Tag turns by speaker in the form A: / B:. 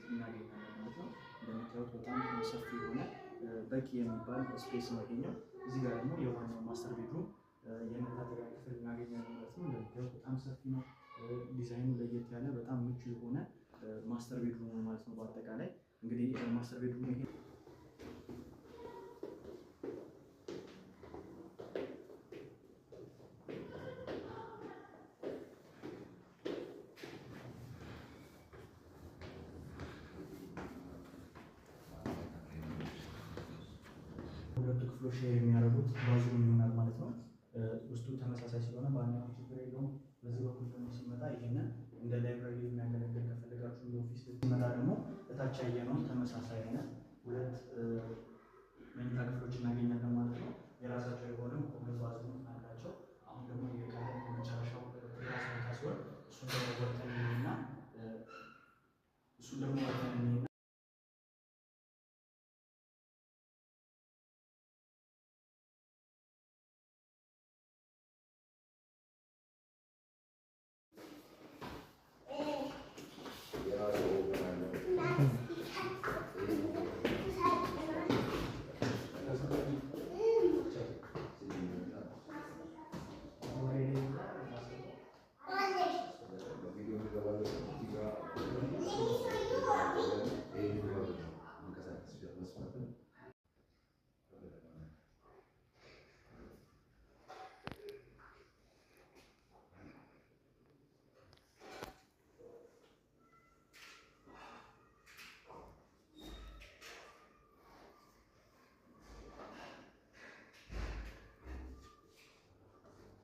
A: እናገኛለን ማለት ነው። እንደምታዩት በጣም ሰፊ የሆነ በቂ የሚባል ስፔስ ነው ያገኘው። እዚህ ጋር ደግሞ የዋናው ማስተር ቤድሩም የመታጠቢያ ክፍል እናገኛለን ማለት ነው። እንደምታዩት በጣም ሰፊ ነው። ዲዛይኑ ለየት ያለ በጣም ምቹ የሆነ ማስተር ቤድሩም ነው ማለት ነው። በአጠቃላይ እንግዲህ ማስተር ቤድሩም ይሄ ሁለቱ ክፍሎች የሚያደርጉት ባዝሩም